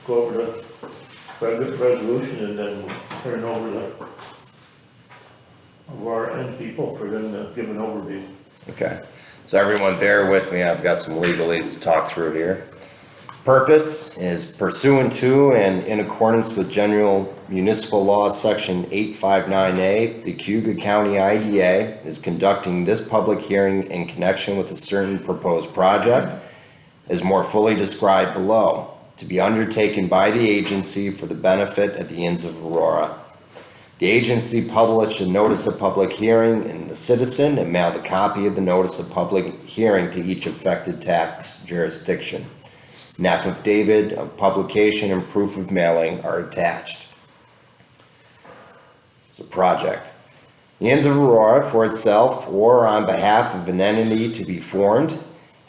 go over the resolution and then we'll turn over the Aurora and people for them to give an overview. Okay, so everyone bear with me, I've got some legalese to talk through here. Purpose is pursuant to and in accordance with General Municipal Law, Section 859A, the Cayuga County IDA is conducting this public hearing in connection with a certain proposed project as more fully described below, to be undertaken by the agency for the benefit of the Inns of Aurora. The agency published a notice of public hearing in the Citizen and mailed a copy of the notice of public hearing to each affected tax jurisdiction. An affidavit of publication and proof of mailing are attached. It's a project. The Inns of Aurora, for itself or on behalf of an entity to be formed,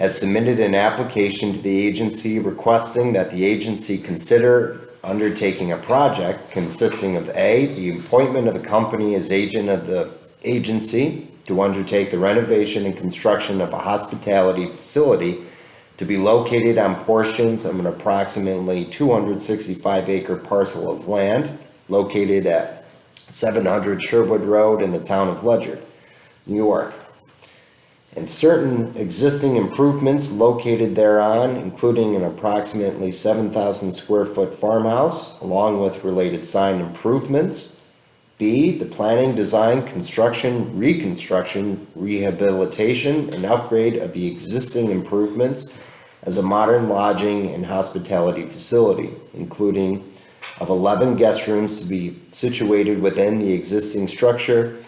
has submitted an application to the agency requesting that the agency consider undertaking a project consisting of A, the appointment of the company as agent of the agency to undertake the renovation and construction of a hospitality facility to be located on portions of an approximately 265-acre parcel of land located at 700 Sherwood Road in the town of Ledyard, New York, and certain existing improvements located thereon, including an approximately 7,000 square foot farmhouse, along with related sign improvements. B, the planning, design, construction, reconstruction, rehabilitation, and upgrade of the existing improvements as a modern lodging and hospitality facility, including of 11 guest rooms to be situated within the existing structure,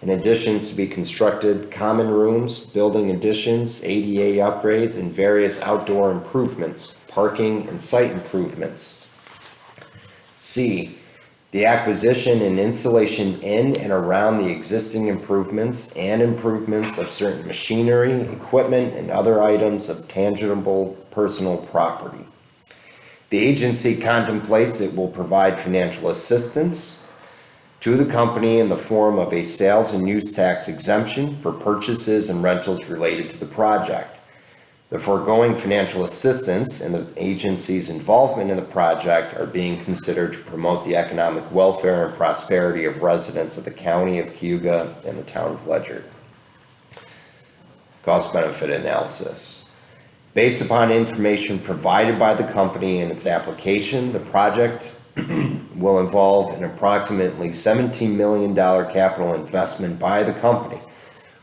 and additions to be constructed, common rooms, building additions, ADA upgrades, and various outdoor improvements, parking and site improvements. C, the acquisition and installation in and around the existing improvements and improvements of certain machinery, equipment, and other items of tangible personal property. The agency contemplates it will provide financial assistance to the company in the form of a sales and use tax exemption for purchases and rentals related to the project. The foregoing financial assistance and the agency's involvement in the project are being considered to promote the economic welfare and prosperity of residents of the county of Cayuga and the town of Ledyard. Cost benefit analysis. Based upon information provided by the company in its application, the project will involve an approximately $17 million capital investment by the company,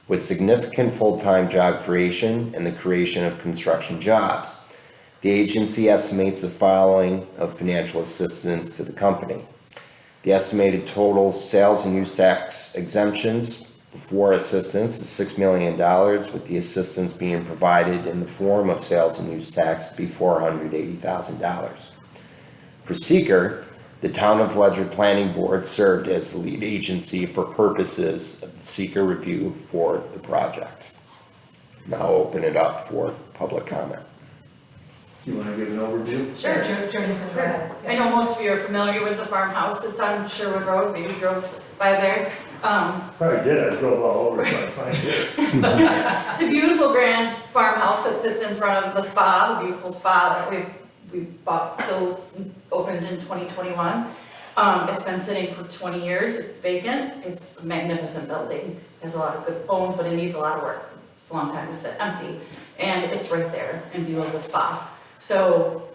with significant full-time job creation and the creation of construction jobs. The agency estimates the following of financial assistance to the company. The estimated total sales and use tax exemptions for assistance is $6 million, with the assistance being provided in the form of sales and use tax to be $480,000. For seeker, the Town of Ledyard Planning Board served as the lead agency for purposes of the seeker review for the project. Now open it up for public comment. Do you want to give an overview? Sure, Journey's go ahead. I know most of you are familiar with the farmhouse. It's on Sherwood Road. Maybe you drove by there. Probably did, I drove all over trying to find it. It's a beautiful grand farmhouse that sits in front of the spa, the beautiful spa that we opened in 2021. It's been sitting for 20 years, it's vacant. It's a magnificent building. It has a lot of good bones, but it needs a lot of work. It's a long time to sit empty. And it's right there in view of the spa. So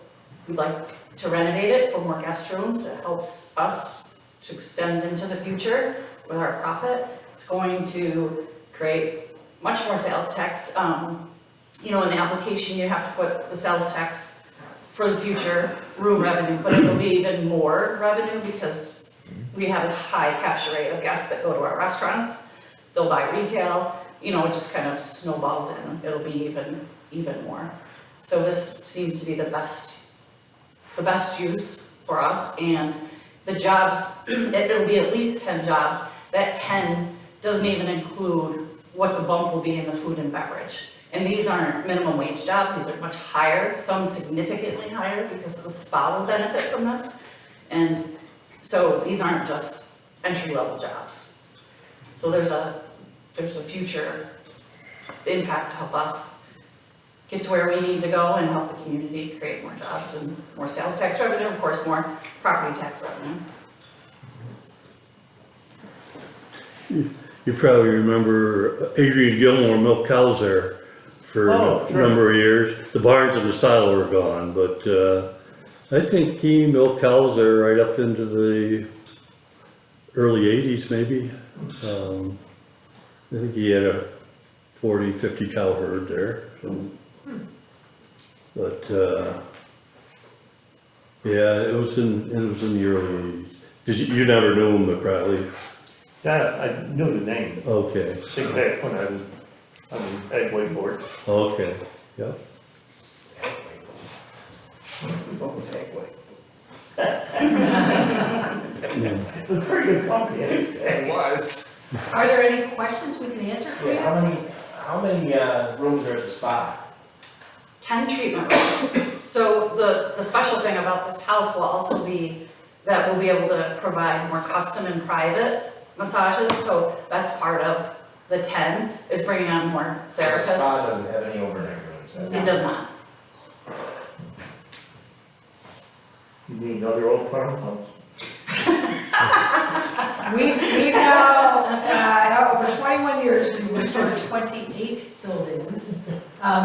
we'd like to renovate it for more guest rooms. It helps us to extend into the future with our profit. It's going to create much more sales tax. In the application, you have to put the sales tax for the future room revenue, but it'll be even more revenue because we have a high capture rate of guests that go to our restaurants. They'll buy retail, it just kind of snowballs in. It'll be even more. So this seems to be the best use for us, and the jobs, it'll be at least 10 jobs. That 10 doesn't even include what the bump will be in the food and beverage. And these aren't minimum wage jobs, these are much higher, some significantly higher because the spa will benefit from this. And so these aren't just entry-level jobs. So there's a future impact to help us get to where we need to go and help the community create more jobs and more sales tax revenue, of course, more property tax revenue. You probably remember Adrian Gilmore milked cows there for Oh, a sure. number of years. The barns and the silo were gone, but, I think he milked cows there right up into the early 80s maybe. I think he had a 40, 50 cow herd there, so. But, yeah, it was in the early 80s. You never knew him, but probably, Yeah, I knew the name, okay, see back when I was on the Ag Way board. okay, yeah. What was Ag Way? It was a pretty good company, It was. Are there any questions we can answer for you? Yeah, how many rooms are at the spa? 10 treatment rooms. So the special thing about this house will also be that we'll be able to provide more custom and private massages. So that's part of the 10, is bringing on more The therapists. spa doesn't have any overnight rooms. It does not. You need another old farmhouse? We've now, over 21 years, we've restored 28 buildings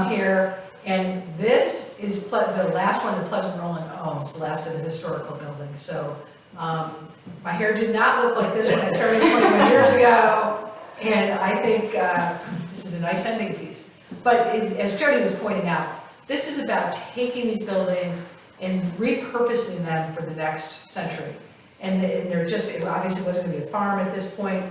here. And this is the last one that Pleasant Roland owns, the last of the historical buildings. So my hair did not look like this when I started 21 years ago. And I think this is a nice ending piece. But as Jody was pointing out, this is about taking these buildings and repurposing them for the next century. And they're just, it obviously wasn't gonna be a farm at this point,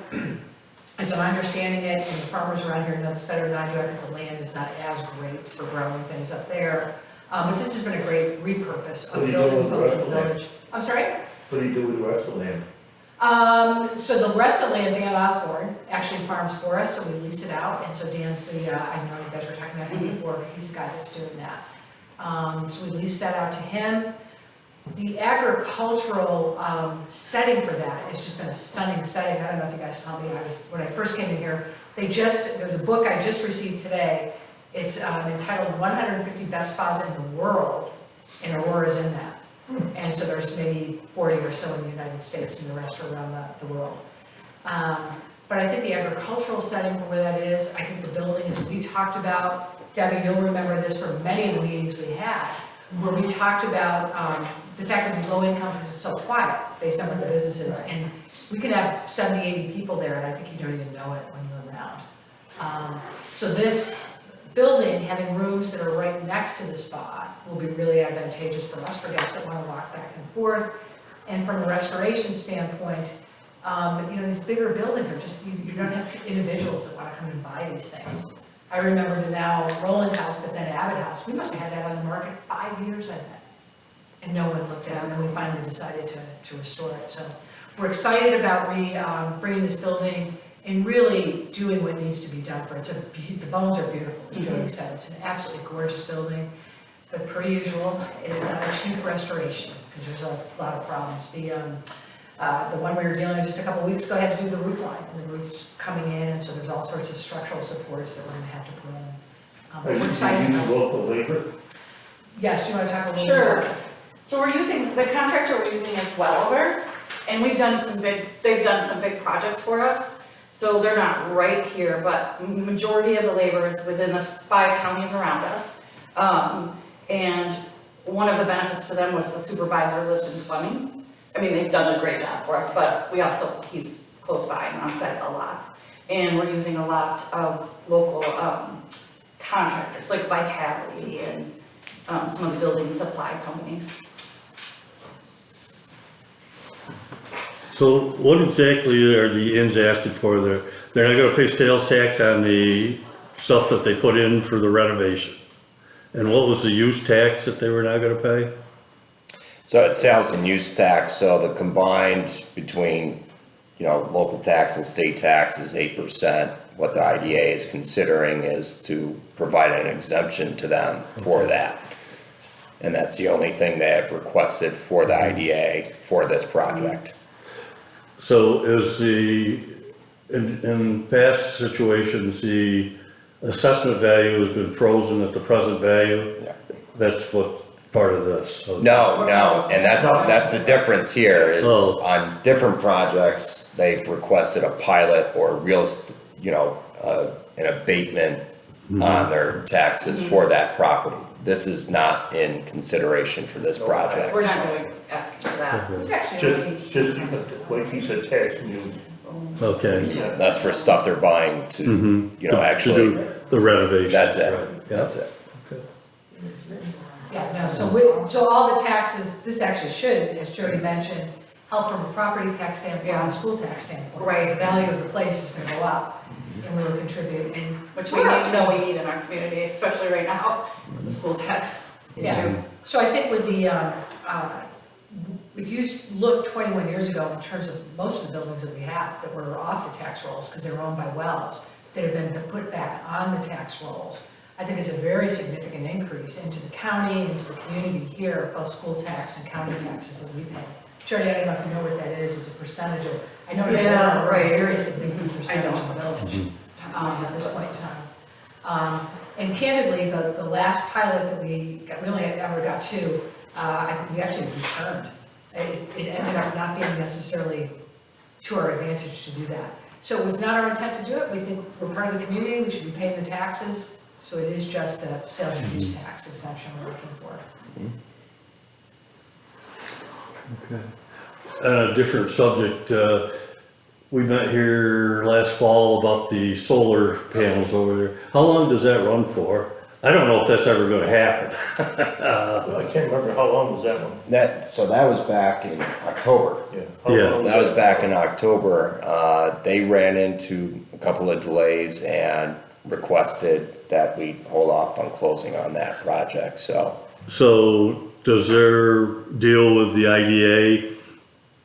as I'm understanding it, and the farmers around here know this better than I do. I think the land is not as great for growing things up there. But this has been a great repurpose What of do you do buildings with the both rest in of the the land? village. I'm sorry? What do you do with the rest of the land? So the rest of the land, Dan Osborne actually farms for us, so we lease it out, and so Dan's the, I know you guys were talking about him before, but he's the guy that's doing that. So we lease that out to him. The agricultural setting for that has just been a stunning setting. I don't know if you guys saw me, when I first came in here, there's a book I just received today. It's entitled 150 Best Spas in the World, and Aurora's in that. And so there's maybe 40 or so in the United States, and the rest are around the world. But I think the agricultural setting for where that is, I think the building, as we talked about, Debbie, you'll remember this from many of the meetings we had, where we talked about the fact that the low income because it's so quiet, based on what the business is. And we can have 70, 80 people there, and I think you don't even know it when you're around. So this building, having rooms that are right next to the spa, will be really advantageous for us, for guests that want to walk back and forth. And from a restoration standpoint, these bigger buildings are just, you don't have individuals that want to come and buy these things. I remember the now Roland House, but then Abbott House, we must have had that on the market 5 years, I bet. And no one looked at it, and then we finally decided to restore it. So we're excited about bringing this building and really doing what needs to be done for it. The bones are beautiful, as Jody said. It's an absolutely gorgeous building, but per usual, it is not a cheap restoration because there's a lot of problems. The one we were dealing with just a couple of weeks ago had to do the roof line, and the roof's coming in, and so there's all sorts of structural supports that we're gonna have to put in. Are We're you excited using about it. local labor? Yes, do you want to talk a little bit Sure. about it? So we're using, the contractor we're using is Wellover, and they've done some big projects for us. So they're not right here, but majority of the labor is within the 5 counties around us. And one of the benefits to them was the supervisor lives in Fleming. I mean, they've done a great job for us, but he's close by and on site a lot. And we're using a lot of local contractors, like Vitality and some of the building supply companies. So what exactly are the ins asking for there? They're not gonna pay sales tax on the stuff that they put in for the renovation. And what was the use tax that they were not gonna pay? So it's sales and use tax, so the combined between, local tax and state tax is 8%. What the IDA is considering is to provide an exemption to them for that. And that's the only thing they have requested for the IDA for this project. So is in past situations, the assessment value has been frozen at the present value. Yeah. That's what part of this. So- No, and that's the difference here is Oh. on different projects, they've requested a pilot or an abatement on their taxes for that property. This is not in consideration for this project. We're not doing, asking for that. We've actually already- Just, like he said, tax news. Okay. That's for stuff they're buying to, To actually, do the renovation. that's it, right, yeah. that's it. Yeah, no, so all the taxes, this actually should, as Jody mentioned, help from a property tax standpoint and a school tax standpoint. Right. Because the value of the place is gonna go up, and we will contribute, and. Which we know we need in our community, especially right now, with the school tax Yeah, issue. so I think with the, if you look 21 years ago in terms of most of the buildings that we have that were off the tax rolls because they were owned by wells, that have been put back on the tax rolls, I think it's a very significant increase into the county, into the community here, both school tax and county taxes that we pay. Jody, I don't know if you know what that is as a percentage of, I know. Yeah, right. A very significant I percentage don't. of the village, at this point in time. And candidly, the last pilot that we only ever got to, I think we actually returned. It ended up not being necessarily to our advantage to do that. So it was not our intent to do it. We think we're part of the community, we should be paying the taxes. So it is just the sales and use tax exemption we're looking for. Okay. Different subject, we met here last fall about the solar panels over there. How long does that run for? I don't know if that's ever gonna happen. I can't remember, how long was that one? That was back in October. Yeah. How Yeah. long That was back in October. They ran into a couple of delays and requested that we hold off on closing on that project, so. So does their deal with the IDA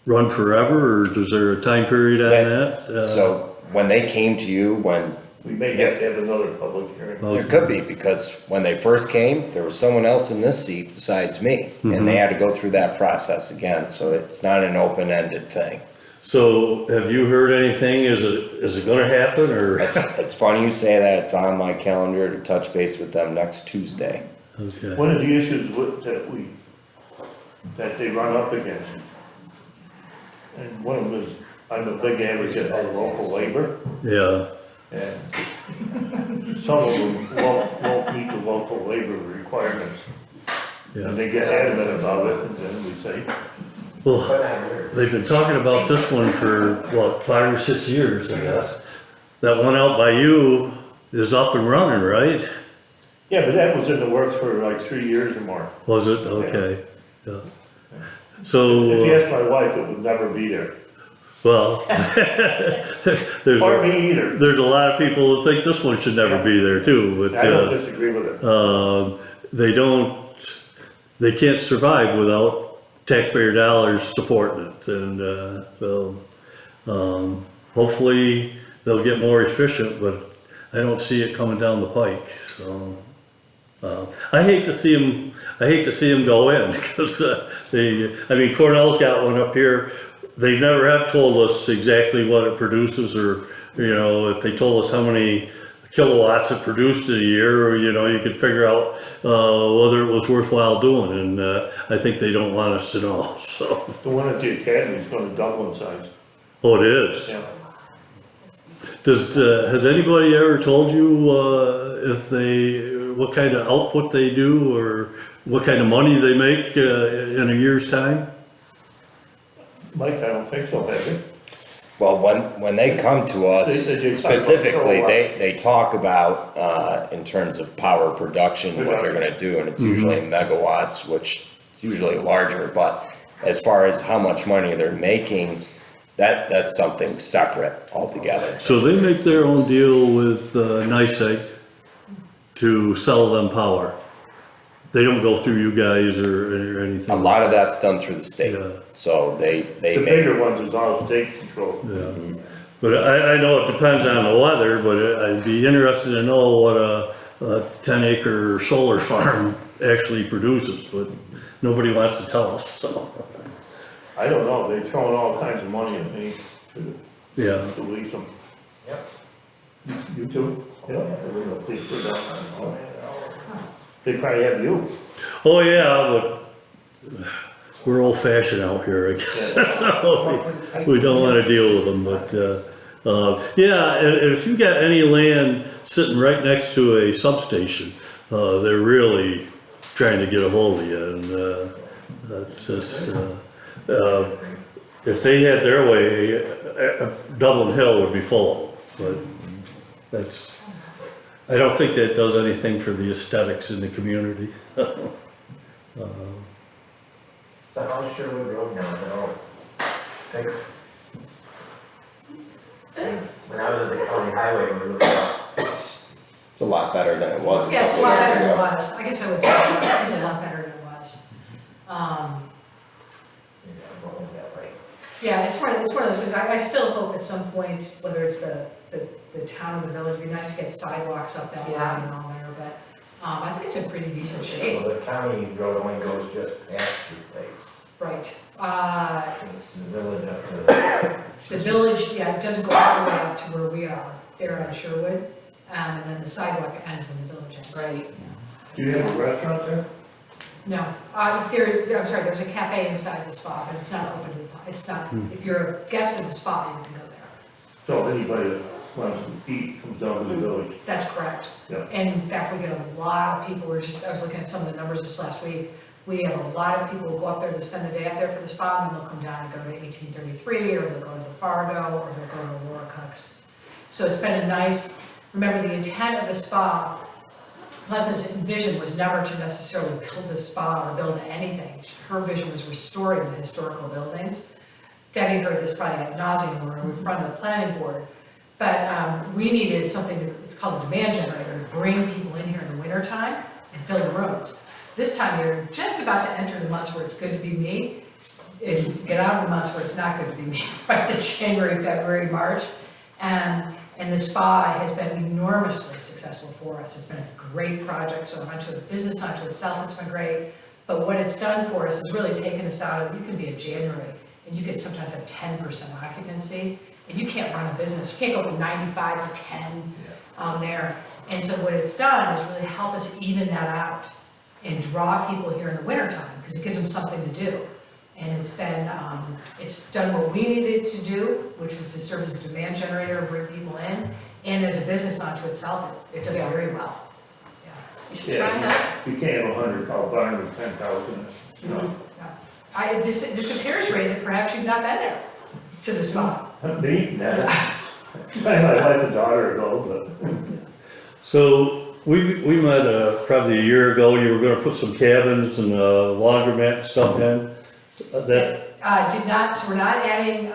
run forever, or does there a time period on that? So when they came to you, when, We may have to have another public hearing. there could be, because when they first came, there was someone else in this seat besides me, and they had to go through that process again, so it's not an open-ended thing. So have you heard anything? Is it gonna happen, or? It's funny you say that, it's on my calendar to touch base with them next Tuesday. Okay. One of the issues that they run up against, and one of them is, I'm a big advocate of local labor, Yeah, and some of them won't meet the local labor requirements. yeah. And they get adamant about it, and then we say, Well, they've been talking about this one for, what, 5 or 6 years, I guess. That one out by you is up and running, right? yeah, but that was in the works for like 3 years or more. Was it? Okay, yeah. So, If you ask my wife, it would never be there. well, Or me either. there's a lot of people that think this one should never be there too, I don't but, disagree with it. they can't survive without taxpayer dollars supporting it, and, hopefully they'll get more efficient, but I don't see it coming down the pike, so. I hate to see them go in, because, Cornell's got one up here. They never have told us exactly what it produces, or, if they told us how many kilowatts it produced in a year, or, you could figure out, whether it was worthwhile doing, and, I think they don't want us to know, so. The one at the academy is gonna double in size. Oh, it is? Yeah. Has anybody ever told you, what kind of output they do, or what kind of money they make, in a year's time? Mike, I don't think so, have you? Well, when they come to us They talk about specifically, kilowatts. they talk about, in terms of power production, what they're gonna do, and it's usually megawatts, which is usually larger, but as far as how much money they're making, that's something separate altogether. So they make their own deal with, NICEAG to sell them power? They don't go through you guys or anything? A lot of that's done through the state, Yeah. so they The make, bigger ones is all state controlled. Yeah, but I know it depends on the weather, but I'd be interested to know what a 10-acre solar farm actually produces, but nobody wants to tell us, so, I don't know, they're throwing all kinds of money at me yeah. to lease them. Yep. You too? You know, they were police were down there. They probably have you. Oh, yeah, but we're old fashioned out here, I guess. We don't wanna deal with them, but, yeah, and if you got any land sitting right next to a substation, they're really trying to get a hold of you, and, it's just, if they had their way, Dublin Hill would be full, but that's, I don't think that does anything for the aesthetics in the community. So how's Sherwood Road now, is it all fixed? When I was at the county highway, we were looking at, It's a lot better than it was. Yeah, it's a lot couple years better than it ago. was. I guess I would say it's a lot better than it was. going that way. Yeah, it's one of those things, I still hope at some point, whether it's the town or the village, it'd be nice to get sidewalks up that way Yeah. and all there, but, I think it's in pretty decent shape, Well, the county road only goes just past your place. right? It's the village up to, The village, yeah, it doesn't go all the way up to where we are, there on Sherwood, and then the sidewalk ends when the village ends. Right. Do you have a restaurant there? No, I'm sorry, there's a cafe inside the spa, but it's not open to the, it's not, if you're a guest of the spa, you can go there. So if anybody that wants to eat comes down to the village. That's correct. Yeah. And in fact, we get a lot of people, I was looking at some of the numbers this last week. We have a lot of people who go up there to spend the day up there for the spa, and then they'll come down and go to 1833, or they'll go to the Fargo, or they'll go to Aurora Cooks. So it's been a nice, remember the intent of the spa, Pleasant's vision was never to necessarily build a spa or build anything. Her vision was restoring the historical buildings. Debbie heard this probably ad nauseum when we were in front of the planning board. But we needed something, it's called a demand generator, to bring people in here in the wintertime and fill the rooms. This time you're just about to enter the months where it's good to be me, and get out of the months where it's not good to be me, right, the January, February, March. And the spa has been enormously successful for us. It's been a great project, so onto a business unto itself, it's been great. But what it's done for us is really taken us out of, you can be in January, and you could sometimes have 10% occupancy, and you can't run a business. You can't go from 95 to 10 there. And so what it's done is really help us even that out and draw people here in the wintertime, because it gives them something to do. And it's been, it's done what we needed to do, which was to serve as a demand generator, bring people in, and as a business unto itself, it does very well. Yeah. You should try that. You can't have 100 cow barn with 10,000, you know. Yeah. This appears, Ray, that perhaps you've not been there to the spa. Me, no. I let the daughter go, but. So, we met, probably a year ago, you were gonna put some cabins and laundromat and stuff in, that, Did not, so we're not adding,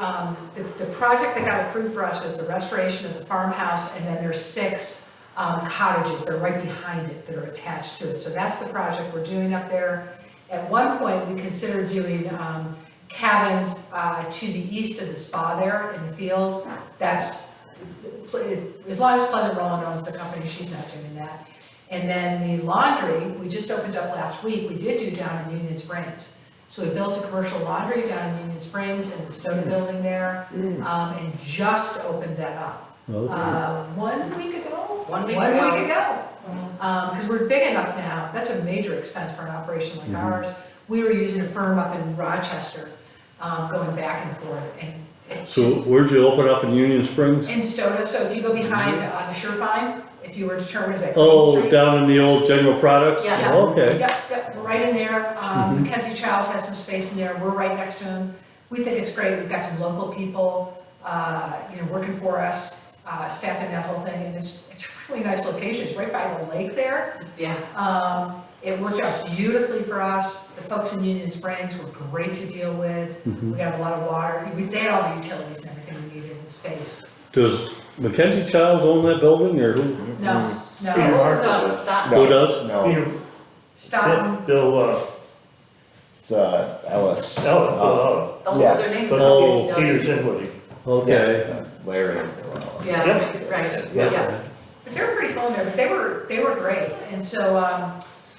the project that got approved for us was the restoration of the farmhouse, and then there's 6 cottages, they're right behind it, that are attached to it. So that's the project we're doing up there. At one point, we considered doing cabins to the east of the spa there in the field. That's, as long as Pleasant Roland owns the company, she's not doing that. And then the laundry, we just opened up last week, we did do down in Union Springs. So we built a commercial laundry down in Union Springs in the Stoda building there, and just opened that up. okay. 1 week ago? 1 week 1 ago. week ago. Because we're big enough now, that's a major expense for an operation like ours. We were using a firm up in Rochester, going back and forth, and it's So just, where'd you open up in Union Springs? in Stoda, so if you go behind the Surefine, if you were to turn, is that Green Oh, Street? down in the old General Products? Yeah. Okay. Yep, we're right in there. Mackenzie Childs has some space in there. We're right next to him. We think it's great. We've got some local people, working for us, staffing that whole thing, and it's a really nice location. It's right by the lake there. Yeah. It worked out beautifully for us. The folks in Union Springs were great to deal with. We got a lot of water. They had all the utilities and everything we needed in the space. Does Mackenzie Childs own that building, or who? No, Peter no. Harper. Stop. Who does? No, Peter, Stop. Bill, it's Ellis. Bill Oh, Yeah. their names but are. Peter's in with him. Okay. Larry. Yeah, Yep. right, Yeah. yes. But they were pretty full in there, but they were great. And so,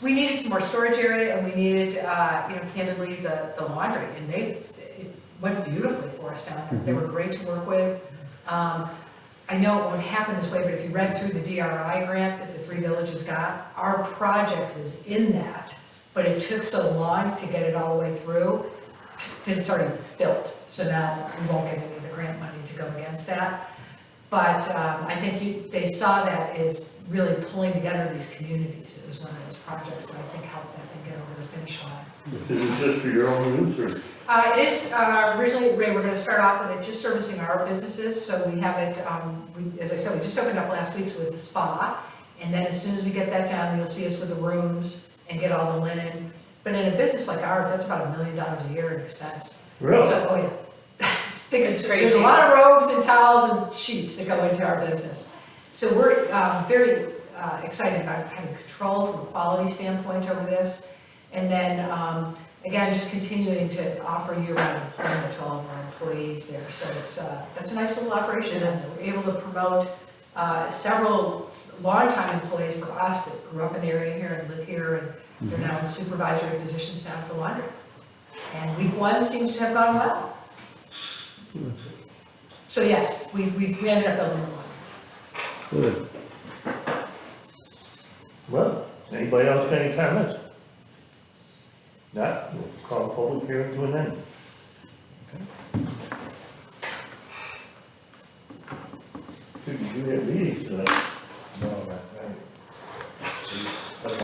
we needed some more storage area, and we needed, candidly, the laundry, and it went beautifully for us down there. They were great to work with. I know it won't happen this way, but if you read through the DRI grant that the 3 villages got, our project was in that, but it took so long to get it all the way through that it's already built. So now we won't get any of the grant money to go against that. But I think they saw that as really pulling together these communities. It was one of those projects that I think helped that thing get over the finish line. Is it just for your own use, or? It is, originally, Ray, we're gonna start off with it just servicing our businesses, so we have it, as I said, we just opened up last week with the spa, and then as soon as we get that down, you'll see us with the rooms and get all the linen. But in a business like ours, that's about $1 million a year in expense. Really? So, oh yeah. It's crazy. There's a lot of robes and towels and sheets that go into our business. So we're very excited about having control from a quality standpoint over this. And then, again, just continuing to offer year-round employment to all of our employees there. So it's, that's a nice little operation. And we're able to promote several longtime employees for us that grew up in the area here and live here, and they're now in supervisory positions now for laundry. And week 1 seems to have gone well. So yes, we ended up building one. Good. Well, anybody else got any comments? Not, we'll call the public hearing to an end. Did you have meetings tonight?